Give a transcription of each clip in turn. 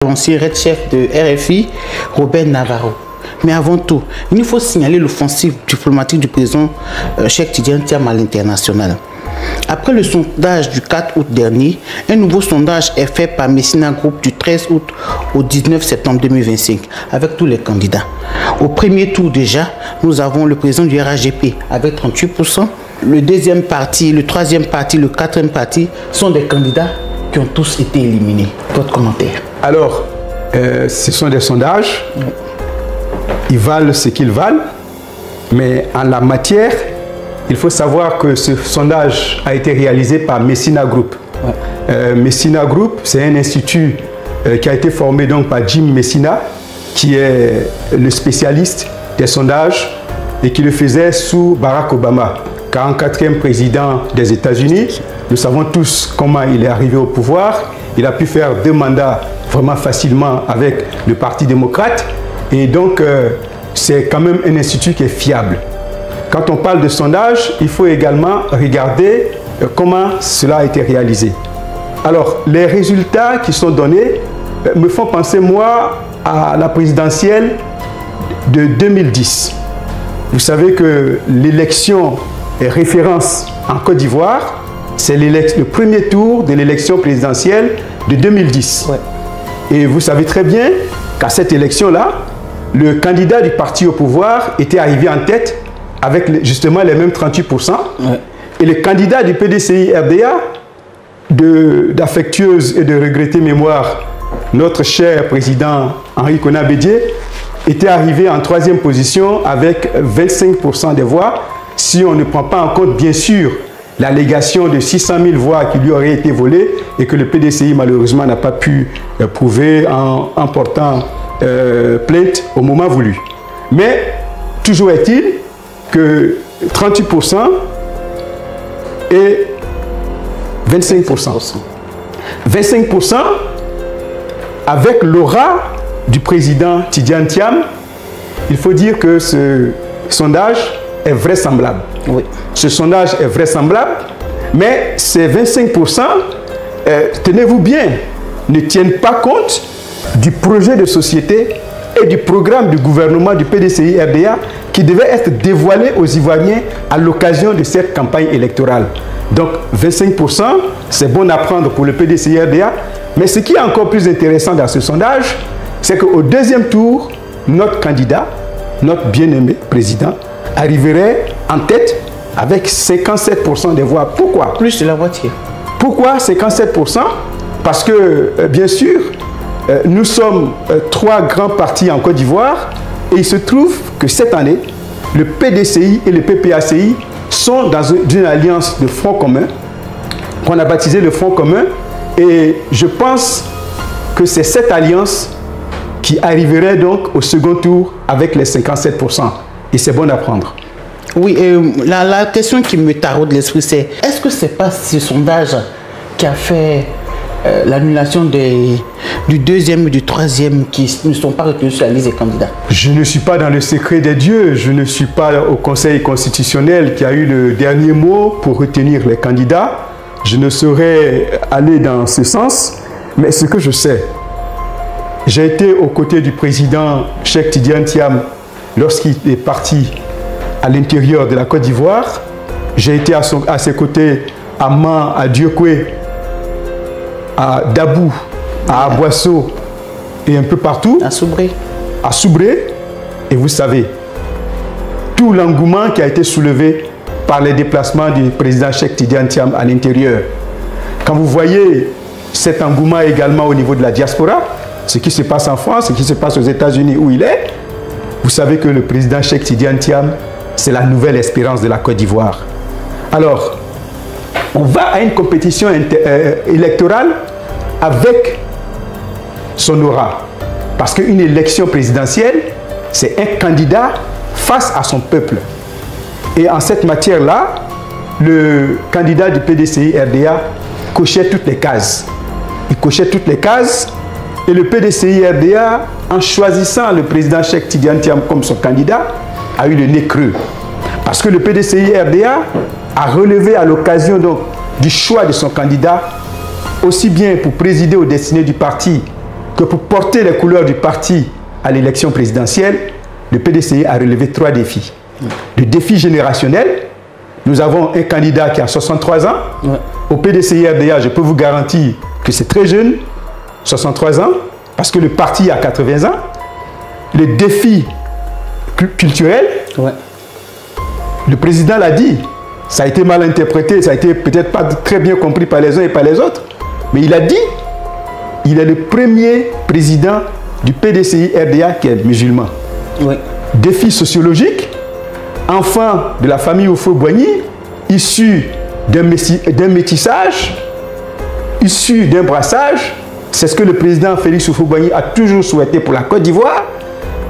L'ancien chef de RFI, Robert Navarro. Mais avant tout, il faut signaler l'offensive diplomatique du président Cheikh Tidiane Thiam à l'international. Après le sondage du 4 août dernier, un nouveau sondage est fait par Messina Group du 13 août au 19 septembre 2025 avec tous les candidats. Au premier tour déjà, nous avons le président du RHGP avec 38%. Le deuxième parti, le troisième parti, le quatrième parti sont des candidats qui ont tous été éliminés. Votre commentaire? Alors, ce sont des sondages. Ils valent ce qu'ils valent. Mais en la matière, il faut savoir que ce sondage a été réalisé par Messina Group. Messina Group, c'est un institut qui a été formé donc par Jim Messina, qui est le spécialiste des sondages et qui le faisait sous Barack Obama, 44e président des États-Unis. Nous savons tous comment il est arrivé au pouvoir. Il a pu faire 2 mandats vraiment facilement avec le Parti démocrate. Et donc, c'est quand même un institut qui est fiable. Quand on parle de sondage, il faut également regarder comment cela a été réalisé. Alors, les résultats qui sont donnés me font penser, moi, à la présidentielle de 2010. Vous savez que l'élection est référence en Côte d'Ivoire. C'est le premier tour de l'élection présidentielle de 2010. Et vous savez très bien qu'à cette élection-là, le candidat du parti au pouvoir était arrivé en tête avec justement les mêmes 38%. Et le candidat du PDCI-RDA, d'affectueuse et de regrettée mémoire, notre cher président Henri Konan Bédié, était arrivé en 3e position avec 25% des voix. Si on ne prend pas en compte, bien sûr, l'allégation de 600 000 voix qui lui auraient été volées et que le PDCI, malheureusement, n'a pas pu prouver en portant plainte au moment voulu. Mais, toujours est-il que 38% et 25%. 25% avec l'aura du président Tidiane Thiam, il faut dire que ce sondage est vraisemblable. Ce sondage est vraisemblable, mais ces 25%, tenez-vous bien, ne tiennent pas compte du projet de société et du programme du gouvernement du PDCI-RDA qui devait être dévoilé aux Ivoiriens à l'occasion de cette campagne électorale. Donc 25%, c'est bon à prendre pour le PDCI-RDA, mais ce qui est encore plus intéressant dans ce sondage, c'est qu'au 2e tour, notre candidat, notre bien-aimé président, arriverait en tête avec 57% des voix. Pourquoi? Plus de la moitié. Pourquoi 57%? Parce que, bien sûr, nous sommes 3 grands partis en Côte d'Ivoire et il se trouve que cette année, le PDCI et le PPACI sont dans une alliance de front commun qu'on a baptisé le Front commun et je pense que c'est cette alliance qui arriverait donc au second tour avec les 57%. Et c'est bon à prendre. Oui, la question qui me taraude l'esprit, c'est est-ce que ce n'est pas ce sondage qui a fait l'annulation du 2e et du 3e qui ne sont pas retenus sur la liste des candidats? Je ne suis pas dans le secret des dieux, je ne suis pas au Conseil constitutionnel qui a eu le dernier mot pour retenir les candidats. Je ne saurais aller dans ce sens, mais ce que je sais, j'ai été aux côtés du président Cheikh Tidiane Thiam lorsqu'il est parti à l'intérieur de la Côte d'Ivoire. J'ai été à ses côtés à Man, à Diokwe, à Dabou, à Aboisseau et un peu partout. À Soubré. À Soubré. Et vous savez, tout l'engouement qui a été soulevé par les déplacements du président Cheikh Tidiane Thiam à l'intérieur. Quand vous voyez cet engouement également au niveau de la diaspora, ce qui se passe en France, ce qui se passe aux États-Unis où il est, vous savez que le président Cheikh Tidiane Thiam, c'est la nouvelle espérance de la Côte d'Ivoire. Alors, on va à une compétition électorale avec son aura. Parce qu'une élection présidentielle, c'est un candidat face à son peuple. Et en cette matière-là, le candidat du PDCI-RDA cochait toutes les cases. Il cochait toutes les cases et le PDCI-RDA, en choisissant le président Cheikh Tidiane Thiam comme son candidat, a eu le nez creux. Parce que le PDCI-RDA a relevé à l'occasion du choix de son candidat, aussi bien pour présider aux destinées du parti que pour porter les couleurs du parti à l'élection présidentielle, le PDCI a relevé 3 défis. Le défi générationnel, nous avons un candidat qui a 63 ans. Au PDCI RDA, je peux vous garantir que c'est très jeune, 63 ans, parce que le parti a 80 ans. Le défi culturel, le président l'a dit, ça a été mal interprété, ça a été peut-être pas très bien compris par les uns et par les autres, mais il a dit, il est le premier président du PDCI RDA qui est musulman. Défi sociologique, enfant de la famille Houphouët-Boigny, issu d'un métissage, issu d'un brassage. C'est ce que le président Félix Houphouët-Boigny a toujours souhaité pour la Côte d'Ivoire.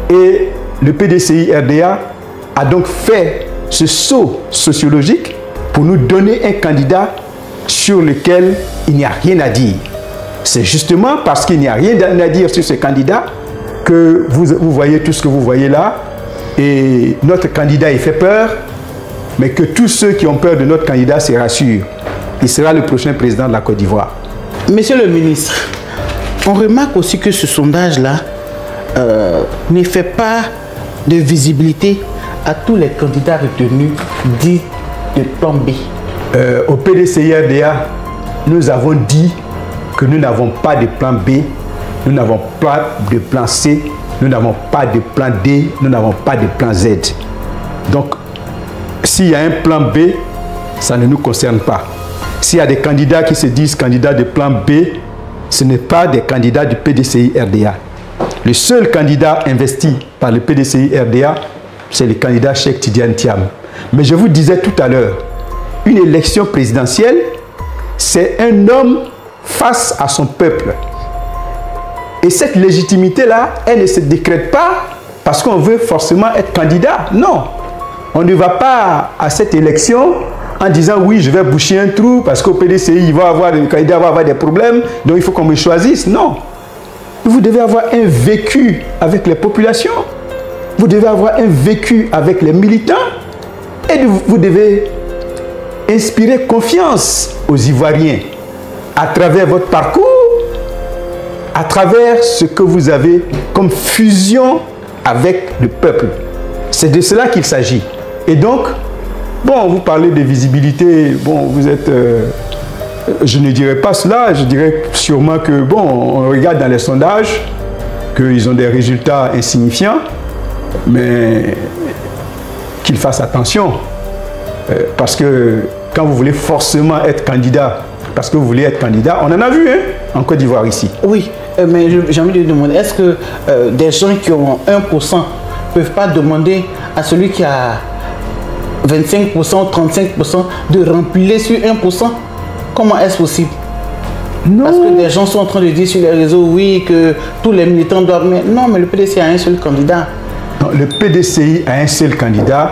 Et le PDCI RDA a donc fait ce saut sociologique pour nous donner un candidat sur lequel il n'y a rien à dire. C'est justement parce qu'il n'y a rien à dire sur ce candidat que vous voyez tout ce que vous voyez là. Et notre candidat, il fait peur, mais que tous ceux qui ont peur de notre candidat se rassurent. Il sera le prochain président de la Côte d'Ivoire. Monsieur le ministre, on remarque aussi que ce sondage-là ne fait pas de visibilité à tous les candidats retenus dits de plan B. Au PDCI RDA, nous avons dit que nous n'avons pas de plan B, nous n'avons pas de plan C, nous n'avons pas de plan D, nous n'avons pas de plan Z. Donc, s'il y a un plan B, ça ne nous concerne pas. S'il y a des candidats qui se disent candidats de plan B, ce n'est pas des candidats du PDCI RDA. Le seul candidat investi par le PDCI RDA, c'est le candidat Cheikh Tidiane Thiam. Mais je vous disais tout à l'heure, une élection présidentielle, c'est un homme face à son peuple. Et cette légitimité-là, elle ne se décrète pas parce qu'on veut forcément être candidat. Non, on ne va pas à cette élection en disant oui, je vais boucher un trou parce qu'au PDCI, le candidat va avoir des problèmes, donc il faut qu'on me choisisse. Non. Vous devez avoir un vécu avec les populations, vous devez avoir un vécu avec les militants et vous devez inspirer confiance aux Ivoiriens à travers votre parcours, à travers ce que vous avez comme fusion avec le peuple. C'est de cela qu'il s'agit. Et donc, bon, vous parlez de visibilité, bon, vous êtes... je ne dirais pas cela, je dirais sûrement que, bon, on regarde dans les sondages qu'ils ont des résultats insignifiants, mais qu'ils fassent attention. Parce que quand vous voulez forcément être candidat, parce que vous voulez être candidat, on en a vu hein, en Côte d'Ivoire ici. Oui, mais j'ai envie de demander, est-ce que des gens qui ont 1% ne peuvent pas demander à celui qui a 25%, 35% de remplir sur 1%? Comment est-ce possible? Non. Parce que des gens sont en train de dire sur les réseaux, oui, que tous les militants doivent... Mais non, mais le PDCI a un seul candidat. Non, le PDCI a un seul candidat